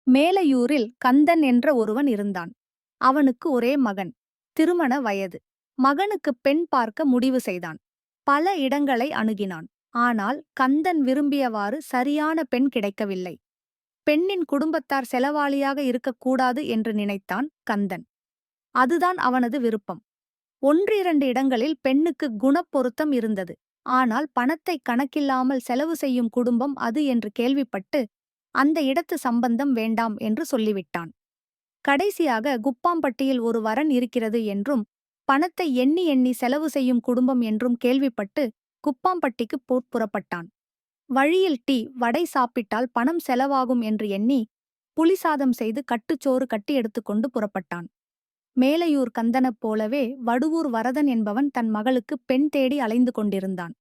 மேலையூரில் கந்தன் என்ற ஒருவன் இருந்தான். அவனுக்கு ஒரே மகன். திருமண வயது. மகனுக்குப் பெண் பார்க்க முடிவு செய்தான். பல இடங்களை அணுகினான். ஆனால் கந்தன் விரும்பியவாறு சரியான பெண் கிடைக்கவில்லை. பெண்ணின் குடும்பத்தார் செலவாளியாக இருக்கக்கூடாது என்று நினைத்தான் கந்தன். அதுதான் அவனது விருப்பம். ஒன்றிரண்டு இடங்களில் பெண்ணுக்கு குணப்பொருத்தம் இருந்தது. ஆனால் பணத்தை கணக்கில்லாமல் செலவு செய்யும் குடும்பம் அது என்று கேள்விப்பட்டு அந்த இடத்து சம்பந்தம் வேண்டாம் என்று சொல்லிவிட்டான். கடைசியாக குப்பாம்பட்டியில் ஒரு வரன் இருக்கிறது என்றும் பணத்தை எண்ணி எண்ணி செலவு செய்யும் குடும்பம் என்றும் கேள்விப்பட்டு குப்பாம்பட்டிக்கு புறப்பட்டான். வழியில் டீ வடை சாப்பிட்டால் பணம் செலவாகும் என்று எண்ணி புளிசாதம் செய்து கட்டுச்சோறு கட்டி எடுத்துக்கொண்டு புறப்பட்டான். மேலையூர் கந்தனைப் போலவே வடுவூர் வரதன் என்பவன் தன் மகளுக்கு பெண் தேடி அலைந்து கொண்டிருந்தான்.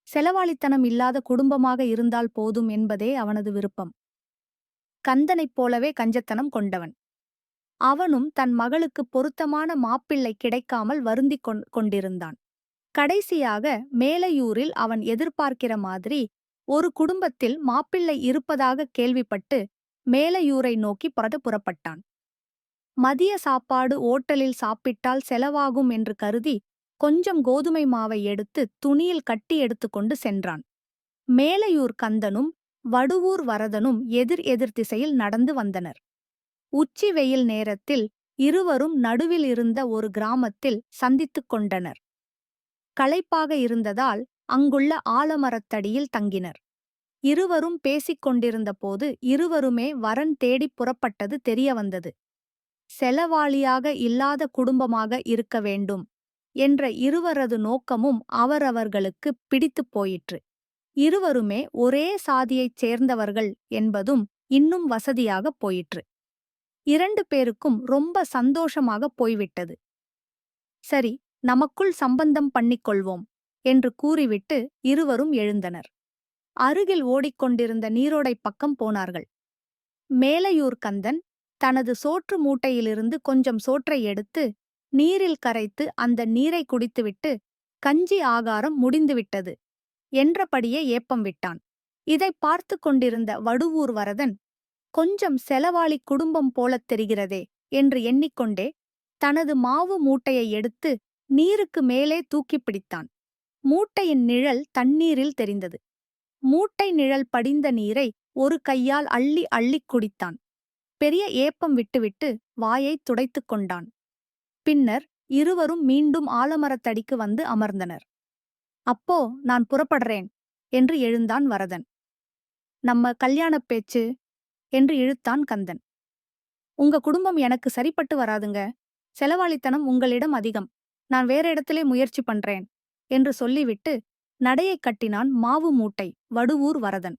செலவாளித்தனம் இல்லாத குடும்பமாக இருந்தால் போதும் என்பதே அவனது விருப்பம். கந்தனைப் போலவே கஞ்சத்தனம் கொண்டவன். அவனும் தன் மகளுக்கு பொருத்தமான மாப்பிள்ளை கிடைக்காமல் வருந்திக் கொண்டிருந்தான். கடைசியாக மேலையூரில் அவன் எதிர்பார்க்கிற மாதிரி ஒரு குடும்பத்தில் மாப்பிள்ளை இருப்பதாக கேள்விப்பட்டு மேலையூரை நோக்கி புறப்பட்டான். மதிய சாப்பாடு ஓட்டலில் சாப்பிட்டால் செலவாகும் என்று கருதி கொஞ்சம் கோதுமை மாவை எடுத்து துணியில் கட்டி எடுத்துக்கொண்டு சென்றான். மேலையூர் கந்தனும் வடுவூர் வரதனும் எதிர் எதிர் திசையில் நடந்து வந்தனர். உச்சி வெயில் நேரத்தில் இருவரும் நடுவில் இருந்த ஒரு கிராமத்தில் சந்தித்துக் கொண்டனர். களைப்பாக இருந்ததால் அங்குள்ள ஆலமரத்தடியில் தங்கினர். இருவரும் பேசிக் கொண்டிருந்த போது இருவருமே வரன் தேடிப் புறப்பட்டது தெரிய வந்தது. செலவாளியாக இல்லாத குடும்பமாக இருக்க வேண்டும் என்ற இருவரது நோக்கமும் அவரவர்களுக்கு பிடித்துப் போயிற்று. இருவருமே ஒரே சாதியைச் சேர்ந்தவர்கள் என்பதும் இன்னும் வசதியாகப் போயிற்று. 2 பேருக்கும் ரொம்ப சந்தோஷமாகப் போய்விட்டது. சரி, நமக்குள் சம்பந்தம் பண்ணிக்கொள்வோம் என்று கூறிவிட்டு இருவரும் எழுந்தனர். அருகில் ஓடிக்கொண்டிருந்த நீரோடைப் பக்கம் போனார்கள். மேலையூர் கந்தன் தனது சோற்று மூட்டையிலிருந்து கொஞ்சம் சோற்றை எடுத்து நீரில் கரைத்து அந்த நீரை குடித்துவிட்டு கஞ்சி ஆகாரம் முடிந்துவிட்டது என்றபடியே ஏப்பம் விட்டான். இதை பார்த்து கொண்டிருந்த வடுவூர் வரதன், கொஞ்சம் செலவாளி குடும்பம் போலத் தெரிகிறதே என்று எண்ணிக்கொண்டே தனது மாவு மூட்டையை எடுத்து நீருக்கு மேலே தூக்கிப் பிடித்தான். மூட்டையின் நிழல் தண்ணீரில் தெரிந்தது. மூட்டை நிழல் படிந்த நீரை ஒரு கையால் அள்ளி அள்ளிக் குடித்தான். பெரிய ஏப்பம் விட்டுவிட்டு வாயைத் துடைத்துக் கொண்டான். பின்னர் இருவரும் மீண்டும் ஆலமரத்தடிக்கு வந்து அமர்ந்தனர். அப்போ நான் புறப்படுறேன் என்று எழுந்தான் வரதன். நம்ம கல்யாணப் பேச்சு என்று இழுத்தான் கந்தன். உங்க குடும்பம் எனக்கு சரிப்பட்டு வராதுங்க. செலவாளித்தனம் உங்களிடம் அதிகம். நான் வேற இடத்திலே முயற்சி பண்றேன் என்று சொல்லிவிட்டு நடையைக் கட்டினான் மாவு மூட்டை வடுவூர் வரதன்.